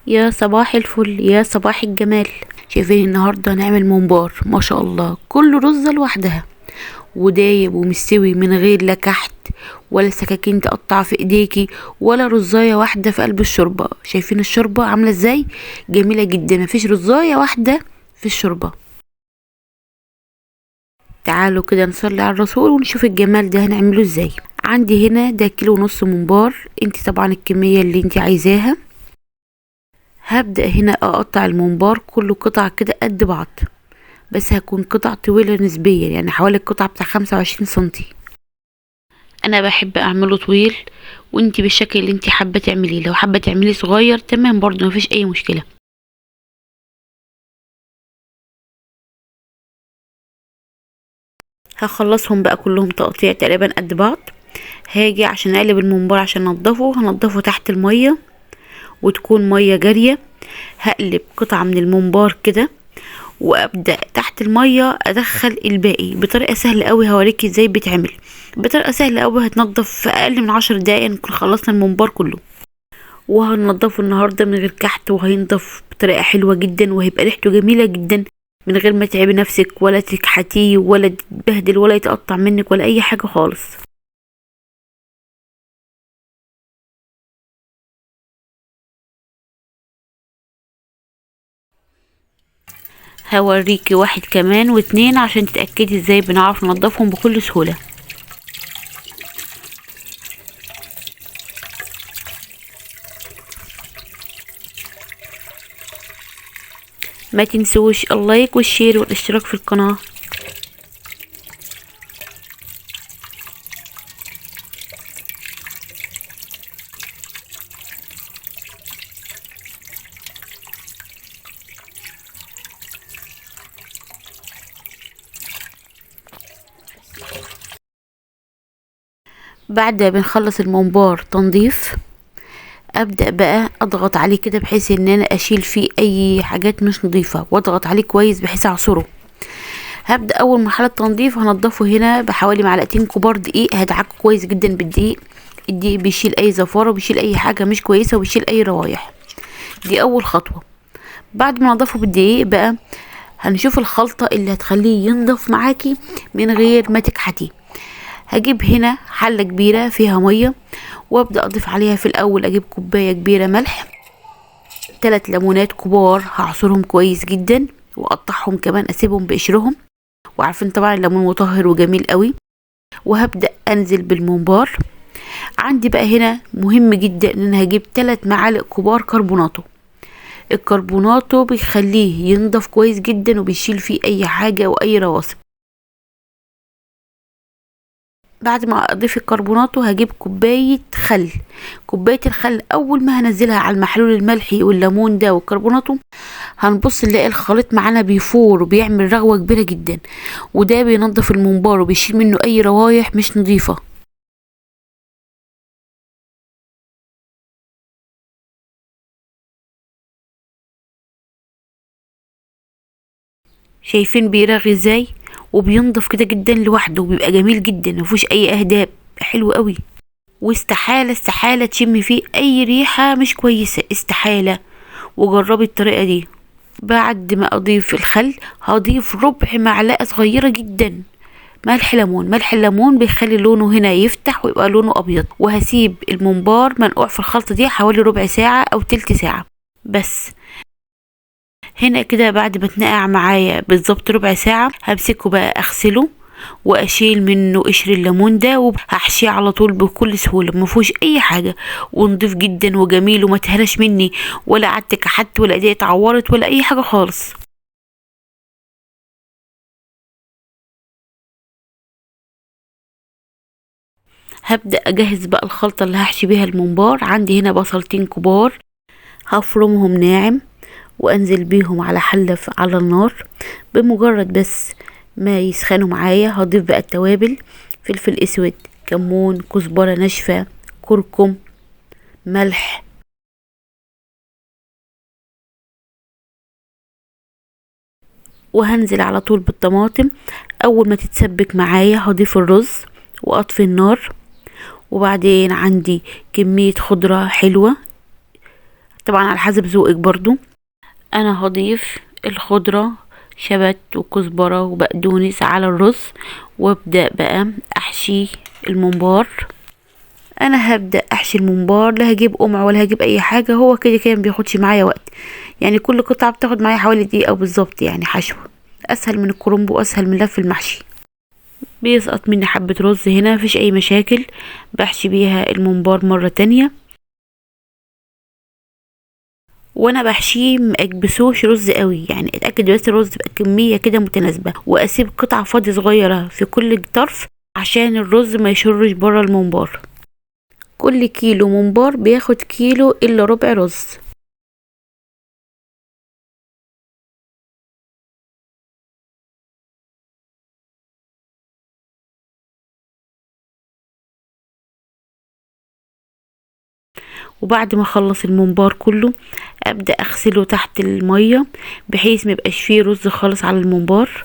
يا صباح الفل، يا صباح الجمال. شايفين النهارده هنعمل ممبار ما شاء الله، كل رزه لوحدها ودايب ومستوي من غير لا كحت ولا سكاكين تقطع في ايديكي ولا رزايه واحده في قلب الشوربه. شايفين الشوربه عامله ازاي؟ جميله جدا، مفيش رزايه واحده في الشوربه. تعالوا كده نصلي على الرسول ونشوف الجمال ده هنعمله ازاي. عندي هنا ده كيلو ونص ممبار، انت طبعا الكميه اللي انت عايزاها. هبدأ هنا اقطع الممبار كله قطع كده قد بعض، بس هكون قطع طويلة نسبيا، يعني حوالي القطعة بتاع 25 سنتي. انا بحب اعمله طويل، وانتي بالشكل اللي انتي حابة تعمليه. لو حابة تعمليه صغير تمام برضو مفيش اي مشكلة. هخلصهم بقى كلهم تقطيع تقريبا قد بعض. هاجي عشان اقلب الممبار عشان هنضفه تحت المية وتكون مية جارية. هقلب قطعة من الممبار كده وابدا تحت الميه ادخل الباقي بطريقه سهله قوي. هوريكي ازاي بتعمل بطريقه سهله قوي، هتنضف في اقل من 10 دقايق نكون خلصنا الممبار كله. وهنضفه النهارده من غير كحت، وهينضف بطريقه حلوه جدا وهيبقى ريحته جميله جدا من غير ما تعبي نفسك ولا تكحتيه ولا تبهدل ولا يتقطع منك ولا اي حاجه خالص. هوريكي واحد كمان واتنين عشان تتاكدي ازاي بنعرف ننضفهم بكل سهوله. ما تنسوش اللايك والشير والاشتراك في القناة. بعد ما بنخلص الممبار تنظيف، ابدا بقى اضغط عليه كده بحيث ان انا اشيل فيه اي حاجات مش نظيفه، واضغط عليه كويس بحيث اعصره. هبدا اول مرحله تنظيف هنضفه هنا بحوالي معلقتين كبار دقيق. هدعكه كويس جدا بالدقيق. الدقيق بيشيل اي زفاره وبيشيل اي حاجه مش كويسه وبيشيل اي روايح. دي اول خطوه. بعد ما نضفه بالدقيق بقى هنشوف الخلطه اللي هتخليه ينضف معاكي من غير ما تكحتي. هجيب هنا حله كبيره فيها ميه، وابدا اضيف عليها في الاول اجيب كوبايه كبيره ملح، 3 ليمونات كبار هعصرهم كويس جدا واقطعهم كمان اسيبهم بقشرهم، وعارفين طبعا الليمون مطهر وجميل قوي. وهبدا انزل بالممبار. عندي بقى هنا مهم جدا ان انا هجيب 3 معالق كبار كربوناتو. الكربوناتو بيخليه ينضف كويس جدا وبيشيل فيه اي حاجه واي رواسب. بعد ما اضيف الكربوناتو هجيب كوبايه خل. كوبايه الخل اول ما هنزلها على المحلول الملحي والليمون ده والكربوناتو هنبص نلاقي الخليط معانا بيفور وبيعمل رغوه كبيره جدا، وده بينضف الممبار وبيشيل منه اي روايح مش نظيفه. شايفين بيرغي ازاي؟ وبينضف كده جدا لوحده وبيبقى جميل جدا مفيهوش اي اهداب، حلو قوي. واستحاله استحاله تشمي فيه اي ريحه مش كويسه، استحاله. وجربي الطريقه دي. بعد ما اضيف الخل هضيف ربع معلقه صغيره جدا ملح ليمون. ملح الليمون بيخلي لونه هنا يفتح ويبقى لونه ابيض. وهسيب الممبار منقوع في الخلطه دي حوالي ربع ساعه او تلت ساعه بس. هنا كده بعد ما اتنقع معايا بالظبط ربع ساعه همسكه بقى اغسله واشيل منه قشر الليمون ده، وهحشيه على طول بكل سهوله مفيهوش اي حاجه، ونضيف جدا وجميل وما تهرش مني ولا قعدت كحت ولا ايدي اتعورت ولا اي حاجه خالص. هبدا اجهز بقى الخلطه اللي هحشي بيها الممبار. عندي هنا بصلتين كبار هفرمهم ناعم وانزل بيهم على حله على النار. بمجرد بس ما يسخنوا معايا هضيف بقى التوابل: فلفل اسود، كمون، كزبره ناشفه، كركم، ملح. وهنزل على طول بالطماطم. اول ما تتسبك معايا هضيف الرز واطفي النار. وبعدين عندي كمية خضرة حلوة طبعا على حسب ذوقك برضو. انا هضيف الخضرة شبت وكزبرة وبقدونس على الرز، وابدأ بقى احشي الممبار. انا هبدأ احشي الممبار، لا هجيب قمع ولا هجيب اي حاجة، هو كده كده مبياخدش معايا وقت، يعني كل قطعة بتاخد معايا حوالي دقيقة بالظبط، يعني حشو اسهل من الكرنب واسهل من لف المحشي. بيسقط مني حبة رز هنا مفيش اي مشاكل، بحشي بيها الممبار مرة تانية. وانا بحشيه مأكبسوش رز قوي، يعني اتأكد بس الرز تبقى كمية كده متناسبة، واسيب قطعة فاضية صغيرة في كل طرف عشان الرز ما يشرش بره الممبار. كل كيلو ممبار بياخد كيلو الا ربع رز. وبعد ما اخلص الممبار كله ابدا اغسله تحت الميه بحيث ميبقاش فيه رز خالص على الممبار.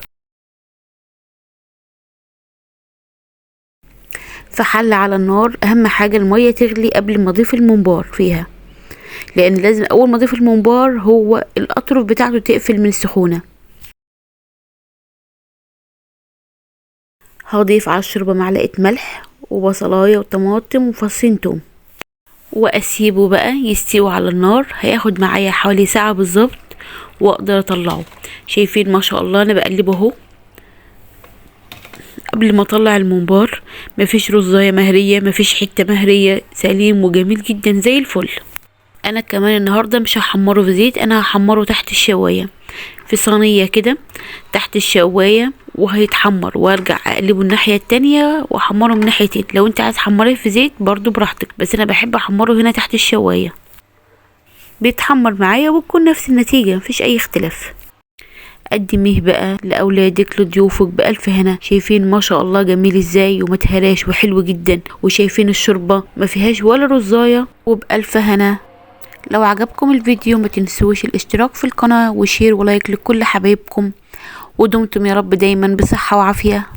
في حله على النار، اهم حاجه الميه تغلي قبل ما اضيف الممبار فيها، لان لازم اول ما اضيف الممبار هو الاطراف بتاعته تقفل من السخونه. هضيف على الشوربه معلقه ملح وبصلايه وطماطم وفصين توم، واسيبه بقى يستوي على النار. هياخد معايا حوالي ساعه بالظبط واقدر اطلعه. شايفين ما شاء الله انا بقلبه اهو قبل ما اطلع الممبار، مفيش رزايه مهريه مفيش حته مهريه، سليم وجميل جدا زي الفل. انا كمان النهارده مش هحمره في زيت، انا هحمره تحت الشوايه في صينيه كده تحت الشوايه، وهيتحمر وارجع اقلبه الناحيه التانية واحمره من ناحيتين. لو انت عايز تحمريه في زيت برضو براحتك، بس انا بحب احمره هنا تحت الشوايه، بيتحمر معايا وبتكون نفس النتيجه مفيش اي اختلاف. قدميه بقى لاولادك لضيوفك بالف هنا. شايفين ما شاء الله جميل ازاي ومتهراش وحلو جدا، وشايفين الشوربه ما فيهاش ولا رزايه، وبالف هنا. لو عجبكم الفيديو ما تنسوش الاشتراك في القناه وشير ولايك لكل حبايبكم، ودمتم يا رب دايما بصحه وعافيه.